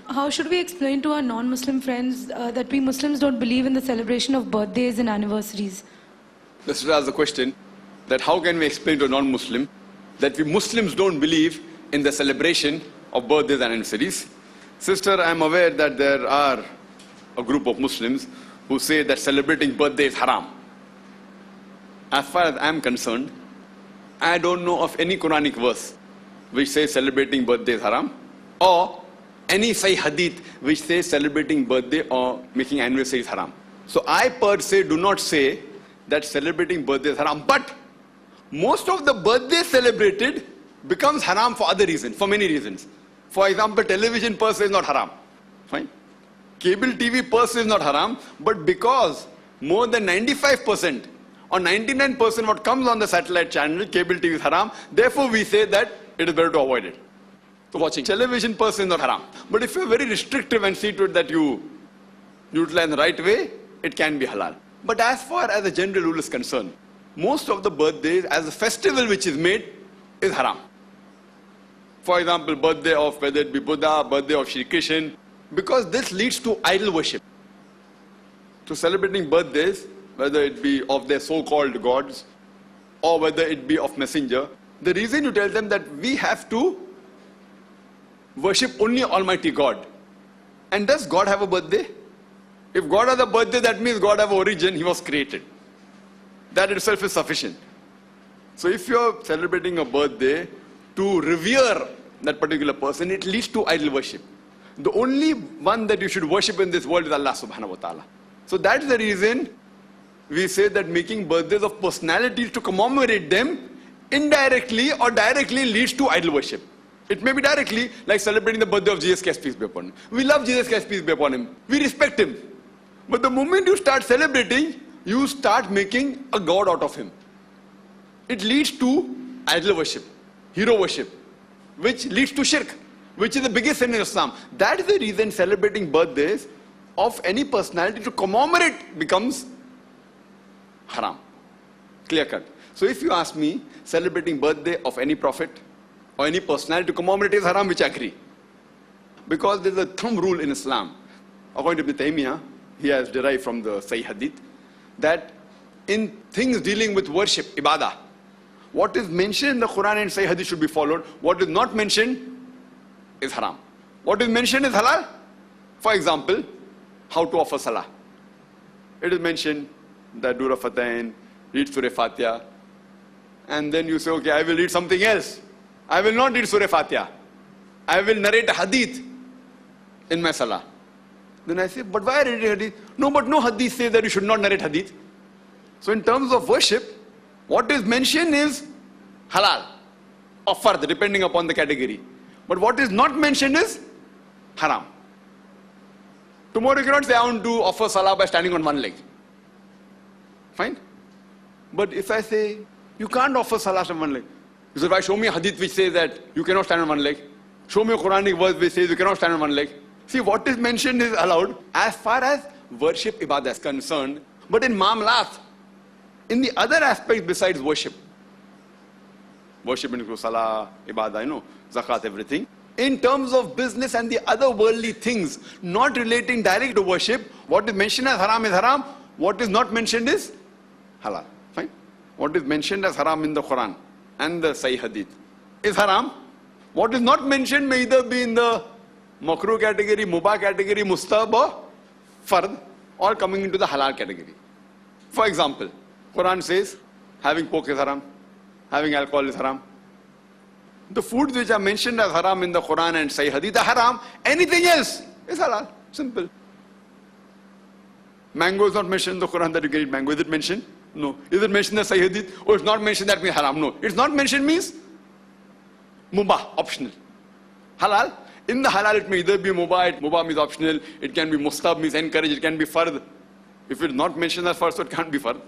How should we explain to our non-Muslim friends that we Muslims don't believe in the celebration of birthdays and anniversaries? This is the question, that how can we explain to a non-Muslim that we Muslims don't believe in the celebration of birthdays and anniversaries? Sister, I am aware that there are a group of Muslims who say that celebrating birthday is haram. As far as I am concerned, I don't know of any Quranic verse which says celebrating birthday is haram, or any Sahih Hadith which says celebrating birthday or making anniversary is haram. So I per se do not say that celebrating birthday is haram, but most of the birthdays celebrated becomes haram for other reasons, for many reasons. For example, television per se is not haram. Fine. Cable TV per se is not haram, but because more than 95% or 99% what comes on the satellite channel, cable TV is haram, therefore we say that it is better to avoid it. So watching television per se is not haram. But if you are very restrictive and see to it that you utilize in the right way, it can be halal. But as far as the general rule is concerned, most of the birthdays as a festival which is made is haram. For example, birthday of whether it be Buddha, birthday of Shri Krishna, because this leads to idol worship. So celebrating birthdays, whether it be of their so-called gods or whether it be of messenger, the reason you tell them that we have to worship only Almighty God. And does God have a birthday? If God has a birthday, that means God has an origin, He was created. That itself is sufficient. So if you are celebrating a birthday to revere that particular person, it leads to idol worship. The only one that you should worship in this world is Allah subhanahu wa ta'ala. So that's the reason we say that making birthdays of personalities to commemorate them indirectly or directly leads to idol worship. It may be directly, like celebrating the birthday of Jesus Christ, peace be upon him. We love Jesus Christ, peace be upon him. We respect him. But the moment you start celebrating, you start making a god out of him. It leads to idol worship, hero worship, which leads to shirk, which is the biggest sin in Islam. That is the reason celebrating birthdays of any personality to commemorate becomes haram. Clear cut. So if you ask me, celebrating birthday of any prophet or any personality to commemorate is haram, which I agree. Because there is a thumb rule in Islam. According to Ibn Taymiyyah, he has derived from the Sahih Hadith, that in things dealing with worship, ibadah, what is mentioned in the Quran and Sahih Hadith should be followed. What is not mentioned is haram. What is mentioned is halal. For example, how to offer salah. It is mentioned that do Rafatain, read Surah Fatiha, and then you say, okay, I will read something else. I will not read Surah Fatiha. I will narrate a hadith in my salah. Then I say, but why narrate hadith? No, but no hadith says that you should not narrate hadith. So in terms of worship, what is mentioned is halal or fard, depending upon the category. But what is not mentioned is haram. Tomorrow you cannot say, I want to offer salah by standing on one leg. Fine? But if I say, you can't offer salah on one leg. You say, why? Show me a hadith which says that you cannot stand on one leg. Show me a Quranic verse which says you cannot stand on one leg. See, what is mentioned is allowed as far as worship ibadah is concerned. But in Mamlat, in the other aspects besides worship includes salah, ibadah, zakat, everything. In terms of business and the other worldly things, not relating directly to worship, what is mentioned as haram is haram. What is not mentioned is halal. Fine? What is mentioned as haram in the Quran and the Sahih Hadith is haram. What is not mentioned may either be in the makruh category, mubah category, mustahab or fard, or coming into the halal category. For example, Quran says having pork is haram, having alcohol is haram. The foods which are mentioned as haram in the Quran and Sahih Hadith are haram. Anything else is halal. Simple. Mango is not mentioned in the Quran that you can eat mango. Is it mentioned? No. Is it mentioned in the Sahih Hadith? Oh, it's not mentioned, that means haram. No. It's not mentioned means mubah, optional. Halal. In the halal it may either be mubah, mubah means optional. It can be mustab, means encouraged. It can be fard. If it's not mentioned as fard, so it can't be fard.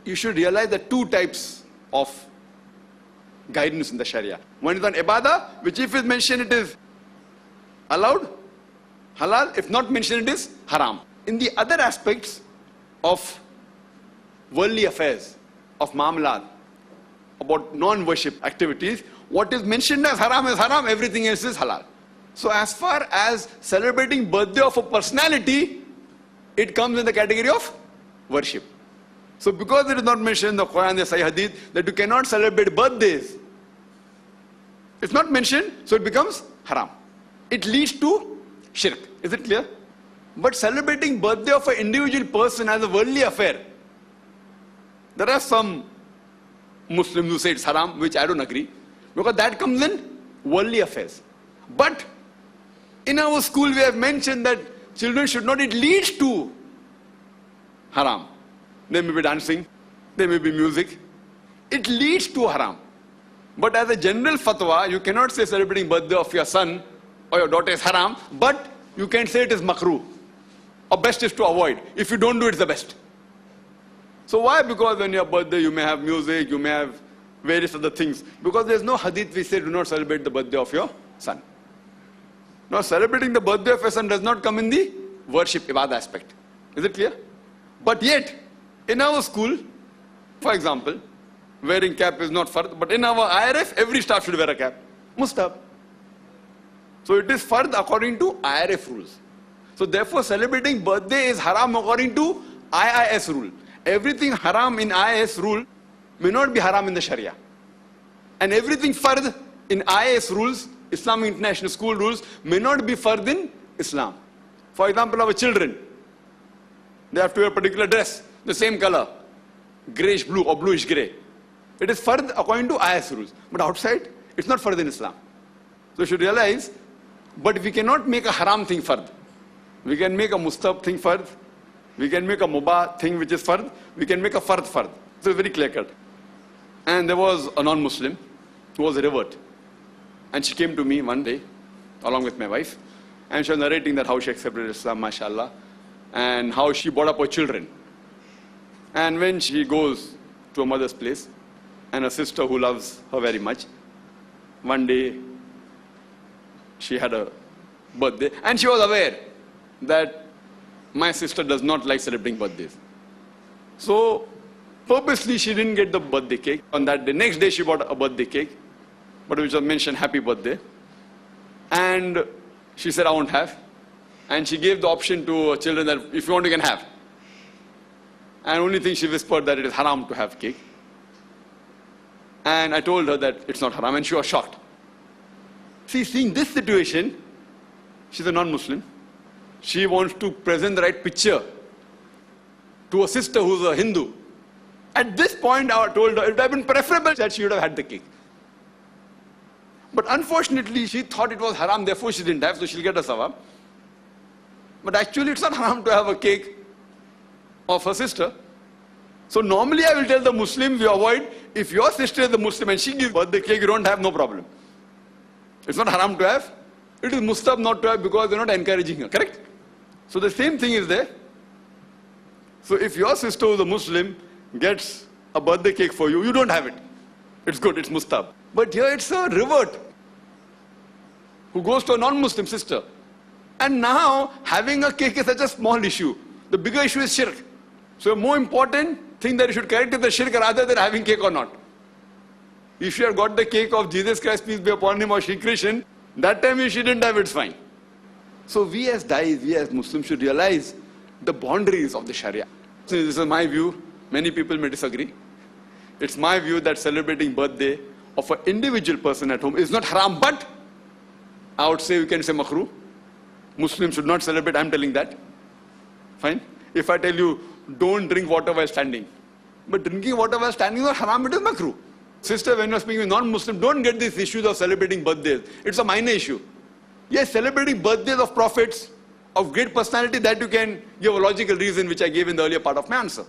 You should realize that two types of guidance in the Sharia. One is on ibadah, which if it's mentioned it is allowed, halal. If not mentioned it is haram. In the other aspects of worldly affairs, of ma'amalat, about non-worship activities, what is mentioned as haram, everything else is halal. So as far as celebrating birthday of a personality, it comes in the category of worship. So because it is not mentioned in the Quran, the Sahih Hadith, that you cannot celebrate birthdays, it's not mentioned, so it becomes haram. It leads to shirk. Is it clear? But celebrating birthday of an individual person as a worldly affair, there are some Muslims who say it's haram, which I don't agree, because that comes in worldly affairs. But in our school we have mentioned that children should not, it leads to haram. There may be dancing, there may be music. It leads to haram. But as a general fatwa, you cannot say celebrating birthday of your son or your daughter is haram, but you can say it is makruh. Or best is to avoid. If you don't do it, it's the best. So why? Because when your birthday you may have music, you may have various other things. Because there's no hadith which says do not celebrate the birthday of your son. Now celebrating the birthday of your son does not come in the worship, ibadah aspect. Is it clear? But yet, in our school, for example, wearing cap is not fard, but in our IRF, every staff should wear a cap. Mustab. So it is fard according to IRF rules. So therefore celebrating birthday is haram according to IIS rule. Everything haram in IIS rule may not be haram in the Sharia. And everything fard in IIS rules, Islamic International School rules, may not be fard in Islam. For example, our children, they have to wear a particular dress, the same color, grayish blue or bluish grey. It is fard according to IIS rules. But outside, it's not fard in Islam. So you should realize, but we cannot make a haram thing fard. We can make a mustab thing fard. We can make a mubah thing which is fard. We can make a fard. So it's very clear cut. And there was a non-Muslim who was a revert. And she came to me one day, along with my wife, and she was narrating that how she accepted Islam, mashallah, and how she brought up her children. And when she goes to her mother's place, and a sister who loves her very much, one day she had a birthday, and she was aware that my sister does not like celebrating birthdays. So purposely she didn't get the birthday cake on that day. Next day she bought a birthday cake, but which was mentioned happy birthday. And she said, I won't have. And she gave the option to her children that if you want you can have. And only thing she whispered that it is haram to have cake. And I told her that it's not haram, and she was shocked. See, seeing this situation, she's a non-Muslim. She wants to present the right picture to a sister who's a Hindu. At this point, I told her it would have been preferable that she would have had the cake. But unfortunately, she thought it was haram, therefore she didn't have, so she'll get a sawab. But actually, it's not haram to have a cake of her sister. So normally I will tell the Muslims, you avoid, if your sister is a Muslim and she gives birthday cake, you don't have, no problem. It's not haram to have. It is mustab not to have because you're not encouraging her, correct? So the same thing is there. So if your sister who's a Muslim gets a birthday cake for you, you don't have it. It's good, it's mustab. But here it's a revert who goes to a non-Muslim sister. And now having a cake is such a small issue. The bigger issue is shirk. So a more important thing that you should correct is the shirk rather than having cake or not. If you had got the cake of Jesus Christ, peace be upon him, or Shri Krishna, that time if she didn't have, it's fine. So we as Dais, we as Muslims should realize the boundaries of the Sharia. So this is my view. Many people may disagree. It's my view that celebrating birthday of an individual person at home is not haram, but I would say we can say makruh. Muslims should not celebrate, I'm telling that. Fine. If I tell you, don't drink water while standing. But drinking water while standing is not haram, it is makruh. Sister, when you're speaking with non-Muslim, don't get these issues of celebrating birthdays. It's a minor issue. Yes, celebrating birthdays of prophets, of great personality, that you can give a logical reason, which I gave in the earlier part of my answer.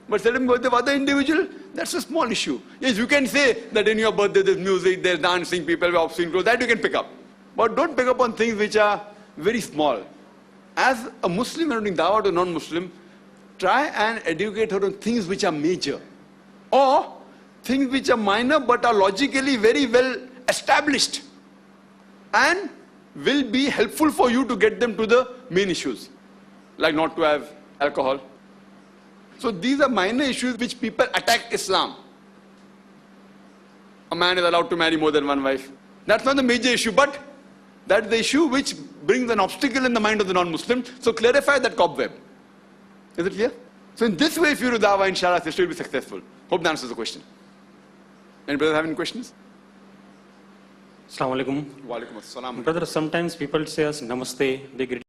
But celebrating birthday of other individual, that's a small issue. Yes, you can say that in your birthday there's music, there's dancing, people wear obscene clothes, that you can pick up. But don't pick up on things which are very small. As a Muslim and doing dawah to a non-Muslim, try and educate her on things which are major. Or things which are minor but are logically very well established and will be helpful for you to get them to the main issues, like not to have alcohol. So these are minor issues which people attack Islam. A man is allowed to marry more than one wife. That's not the major issue, but That is the issue which brings an obstacle in the mind of the non-Muslim. So clarify that cobweb. Is it clear? So in this way, if you do dawah, inshallah, they will be successful. Hope that answers the question. Any brothers have any questions? Assalamu alaikum. Wa alaikum assalam. Brother, sometimes people say us namaste, they greet